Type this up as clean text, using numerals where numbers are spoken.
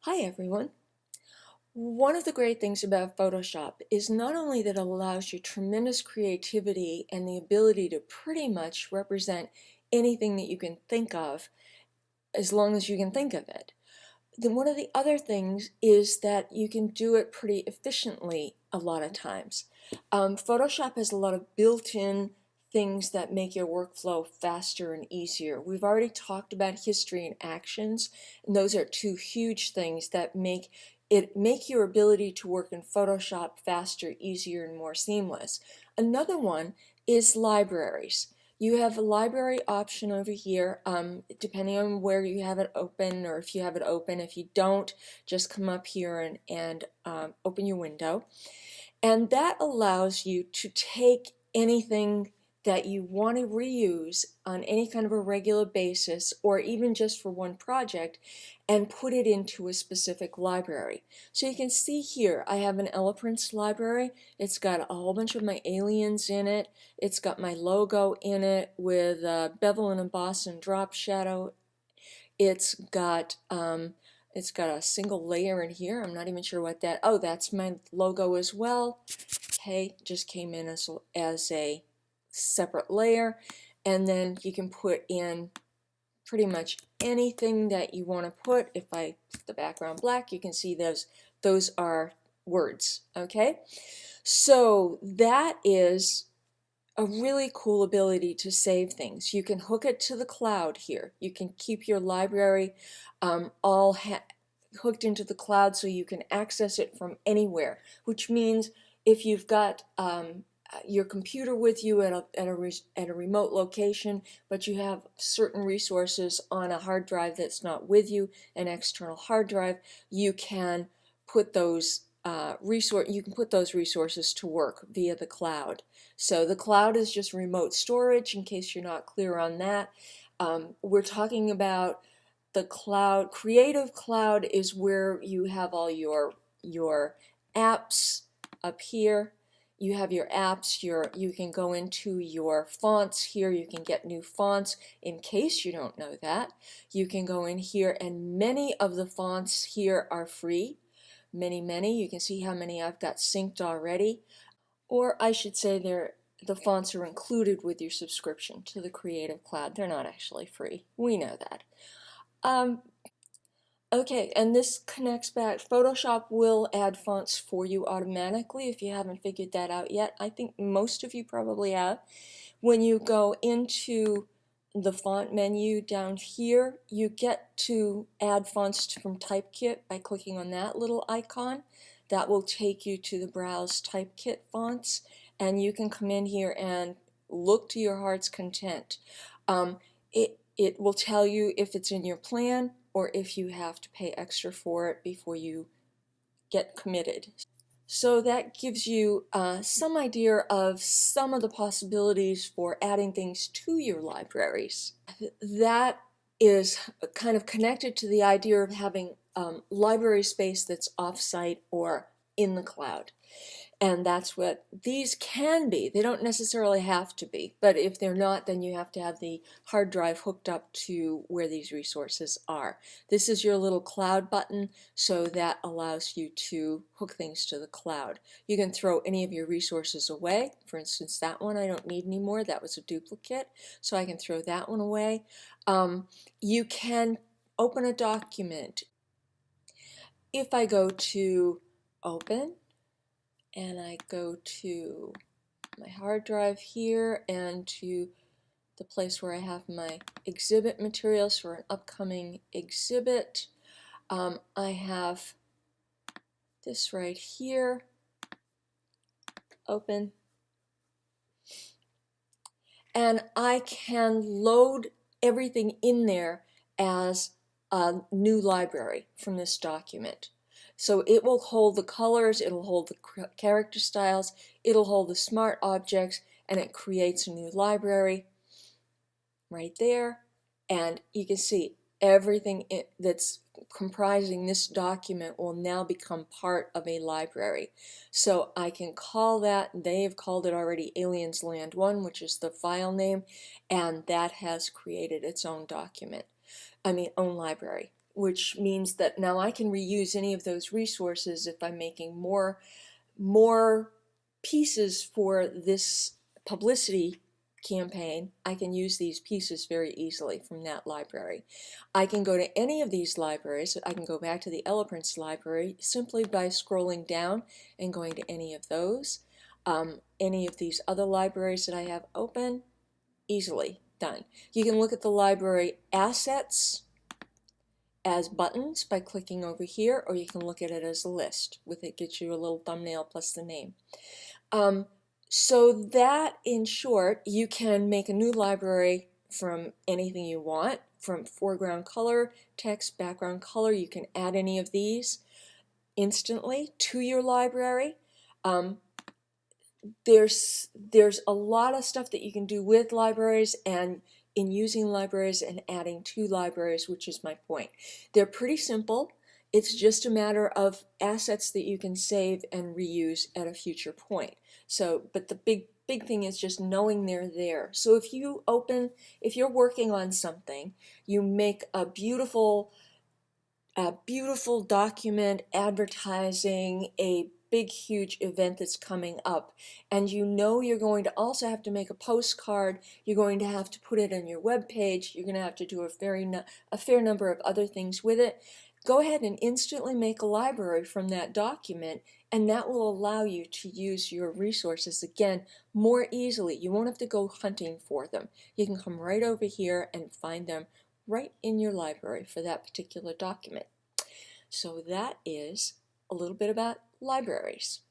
Hi everyone. One of the great things about Photoshop is not only that it allows you tremendous creativity and the ability to pretty much represent anything that you can think of as long as you can think of it. Then one of the other things is that you can do it pretty efficiently a lot of times. Photoshop has a lot of built-in things that make your workflow faster and easier. We've already talked about history and actions, and those are two huge things that make your ability to work in Photoshop faster, easier, and more seamless. Another one is libraries. You have a library option over here, depending on where you have it open or if you have it open. If you don't, just come up here and open your window. And that allows you to take anything that you want to reuse on any kind of a regular basis or even just for one project and put it into a specific library. So you can see here I have an Eleprints library. It's got a whole bunch of my aliens in it. It's got my logo in it with bevel and emboss and drop shadow. It's got a single layer in here. I'm not even sure what that, oh, that's my logo as well. Okay, just came in as a separate layer. And then you can put in pretty much anything that you want to put. If I put the background black, you can see those are words, okay? So that is a really cool ability to save things. You can hook it to the cloud here. You can keep your library all hooked into the cloud so you can access it from anywhere, which means if you've got your computer with you at a remote location, but you have certain resources on a hard drive that's not with you, an external hard drive, you can put those resources to work via the cloud. So the cloud is just remote storage, in case you're not clear on that. We're talking about the cloud. Creative Cloud is where you have all your apps up here. You have your apps, you can go into your fonts here, you can get new fonts in case you don't know that. You can go in here and many of the fonts here are free. Many. You can see how many I've got synced already. Or I should say the fonts are included with your subscription to the Creative Cloud. They're not actually free. We know that. Okay, and this connects back. Photoshop will add fonts for you automatically if you haven't figured that out yet. I think most of you probably have. When you go into the font menu down here, you get to add fonts from Typekit by clicking on that little icon. That will take you to the Browse Typekit fonts, and you can come in here and look to your heart's content. It will tell you if it's in your plan or if you have to pay extra for it before you get committed. So that gives you some idea of some of the possibilities for adding things to your libraries. That is kind of connected to the idea of having library space that's off-site or in the cloud. And that's what these can be. They don't necessarily have to be, but if they're not, then you have to have the hard drive hooked up to where these resources are. This is your little cloud button, so that allows you to hook things to the cloud. You can throw any of your resources away. For instance, that one I don't need anymore. That was a duplicate, so I can throw that one away. You can open a document. If I go to Open, and I go to my hard drive here and to the place where I have my exhibit materials for an upcoming exhibit. I have this right here, open, and I can load everything in there as a new library from this document. So it will hold the colors, it'll hold the character styles, it'll hold the smart objects, and it creates a new library right there. And you can see everything that's comprising this document will now become part of a library. So I can call that, they have called it already Aliens Land 1, which is the file name, and that has created its own document. Own library. which means that now I can reuse any of those resources if I'm making more pieces for this publicity campaign. I can use these pieces very easily from that library. I can go to any of these libraries. I can go back to the Eleprints library simply by scrolling down and going to any of those. Any of these other libraries that I have open, easily done. You can look at the library assets as buttons by clicking over here, or you can look at it as a list. With it gets you a little thumbnail plus the name. So that, in short, you can make a new library from anything you want, from foreground color, text, background color. You can add any of these instantly to your library. There's a lot of stuff that you can do with libraries and in using libraries and adding to libraries, which is my point. They're pretty simple. It's just a matter of assets that you can save and reuse at a future point. So, but the big thing is just knowing they're there. So if you're working on something, you make a beautiful document advertising a big huge event that's coming up, and you know you're going to also have to make a postcard, you're going to have to put it on your web page, you're going to have to do a fair number of other things with it. Go ahead and instantly make a library from that document, and that will allow you to use your resources again more easily. You won't have to go hunting for them. You can come right over here and find them right in your library for that particular document. So that is a little bit about libraries.